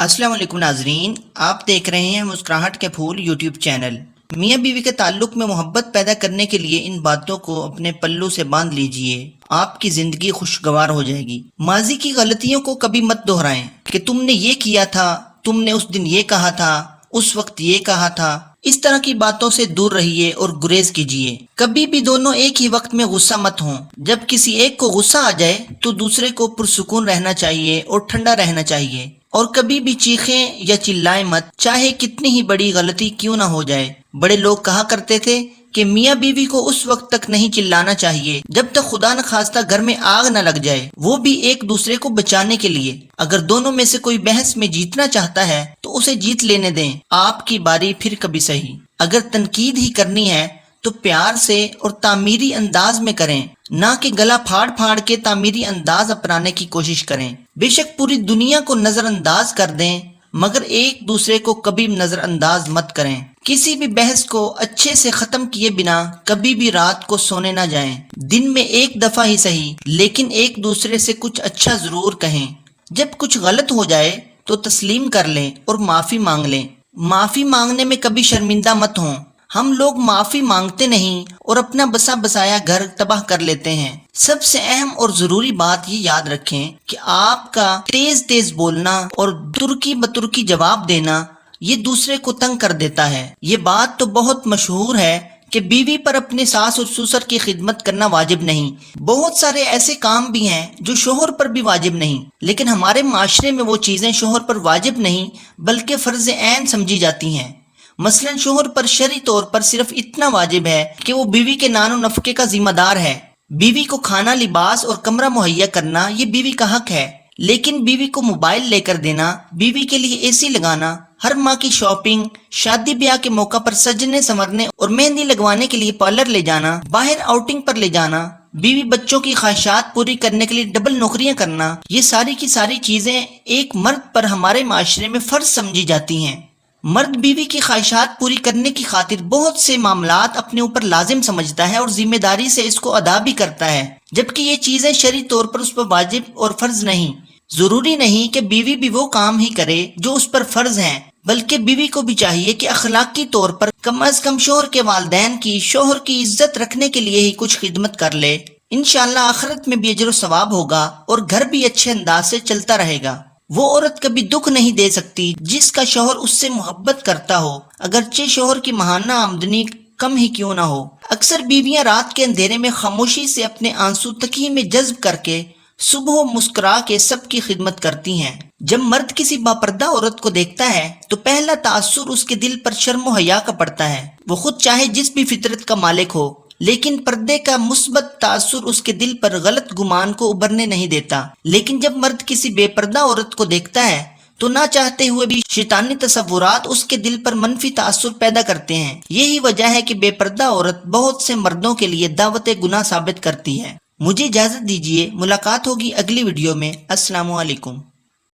السلام علیکم ناظرین، آپ دیکھ رہے ہیں مسکراہٹ کے پھول یوٹیوب چینل۔ میاں بیوی کے تعلق میں محبت پیدا کرنے کے لیے ان باتوں کو اپنے پلو سے باندھ لیجئے، آپ کی زندگی خوشگوار ہو جائے گی۔ ماضی کی غلطیوں کو کبھی مت دہرائیں کہ تم نے یہ کیا تھا، تم نے اس دن یہ کہا تھا، اس وقت یہ کہا تھا۔ اس طرح کی باتوں سے دور رہیے اور گریز کیجیے۔ کبھی بھی دونوں ایک ہی وقت میں غصہ مت ہوں۔ جب کسی ایک کو غصہ آ جائے تو دوسرے کو پرسکون رہنا چاہیے اور ٹھنڈا رہنا چاہیے، اور کبھی بھی چیخیں یا چلائیں مت، چاہے کتنی ہی بڑی غلطی کیوں نہ ہو جائے۔ بڑے لوگ کہا کرتے تھے کہ میاں بیوی کو اس وقت تک نہیں چلانا چاہیے جب تک خدا نخواستہ گھر میں آگ نہ لگ جائے، وہ بھی ایک دوسرے کو بچانے کے لیے۔ اگر دونوں میں سے کوئی بحث میں جیتنا چاہتا ہے تو اسے جیت لینے دیں، آپ کی باری پھر کبھی سہی۔ اگر تنقید ہی کرنی ہے تو پیار سے اور تعمیری انداز میں کریں، نہ کہ گلا پھاڑ پھاڑ کے تعمیری انداز اپنانے کی کوشش کریں۔ بے شک پوری دنیا کو نظر انداز کر دیں، مگر ایک دوسرے کو کبھی نظر انداز مت کریں۔ کسی بھی بحث کو اچھے سے ختم کیے بنا کبھی بھی رات کو سونے نہ جائیں۔ دن میں ایک دفعہ ہی صحیح، لیکن ایک دوسرے سے کچھ اچھا ضرور کہیں۔ جب کچھ غلط ہو جائے تو تسلیم کر لیں اور معافی مانگ لیں۔ معافی مانگنے میں کبھی شرمندہ مت ہوں۔ ہم لوگ معافی مانگتے نہیں اور اپنا بسا بسایا گھر تباہ کر لیتے ہیں۔ سب سے اہم اور ضروری بات یہ یاد رکھیں کہ آپ کا تیز تیز بولنا اور ترکی بترکی جواب دینا یہ دوسرے کو تنگ کر دیتا ہے۔ یہ بات تو بہت مشہور ہے کہ بیوی پر اپنے ساس اور سسر کی خدمت کرنا واجب نہیں۔ بہت سارے ایسے کام بھی ہیں جو شوہر پر بھی واجب نہیں، لیکن ہمارے معاشرے میں وہ چیزیں شوہر پر واجب نہیں بلکہ فرض عین سمجھی جاتی ہیں۔ مثلا شوہر پر شرعی طور پر صرف اتنا واجب ہے کہ وہ بیوی کے نان و نفقے کا ذمہ دار ہے۔ بیوی کو کھانا، لباس اور کمرہ مہیا کرنا یہ بیوی کا حق ہے، لیکن بیوی کو موبائل لے کر دینا، بیوی کے لیے اے سی لگانا، ہر ماہ کی شاپنگ، شادی بیاہ کے موقع پر سجنے سنورنے اور مہندی لگوانے کے لیے پارلر لے جانا، باہر آؤٹنگ پر لے جانا، بیوی بچوں کی خواہشات پوری کرنے کے لیے ڈبل نوکریاں کرنا، یہ ساری کی ساری چیزیں ایک مرد پر ہمارے معاشرے میں فرض سمجھی جاتی ہیں۔ مرد بیوی کی خواہشات پوری کرنے کی خاطر بہت سے معاملات اپنے اوپر لازم سمجھتا ہے اور ذمہ داری سے اس کو ادا بھی کرتا ہے، جبکہ یہ چیزیں شرعی طور پر اس پر واجب اور فرض نہیں۔ ضروری نہیں کہ بیوی بھی وہ کام ہی کرے جو اس پر فرض ہیں، بلکہ بیوی کو بھی چاہیے کہ اخلاقی طور پر کم از کم شوہر کے والدین کی، شوہر کی عزت رکھنے کے لیے ہی کچھ خدمت کر لے۔ انشاءاللہ آخرت میں بھی اجر و ثواب ہوگا اور گھر بھی اچھے انداز سے چلتا رہے گا۔ وہ عورت کبھی دکھ نہیں دے سکتی جس کا شوہر اس سے محبت کرتا ہو، اگرچہ شوہر کی ماہانہ آمدنی کم ہی کیوں نہ ہو۔ اکثر بیویاں رات کے اندھیرے میں خاموشی سے اپنے آنسو تکیے میں جذب کر کے صبح مسکرا کے سب کی خدمت کرتی ہیں۔ جب مرد کسی باپردہ عورت کو دیکھتا ہے تو پہلا تاثر اس کے دل پر شرم و حیا کا پڑتا ہے، وہ خود چاہے جس بھی فطرت کا مالک ہو، لیکن پردے کا مثبت تاثر اس کے دل پر غلط گمان کو ابھرنے نہیں دیتا۔ لیکن جب مرد کسی بے پردہ عورت کو دیکھتا ہے تو نہ چاہتے ہوئے بھی شیطانی تصورات اس کے دل پر منفی تاثر پیدا کرتے ہیں۔ یہی وجہ ہے کہ بے پردہ عورت بہت سے مردوں کے لیے دعوت گناہ ثابت کرتی ہے۔ مجھے اجازت دیجیے، ملاقات ہوگی اگلی ویڈیو میں۔ السلام علیکم۔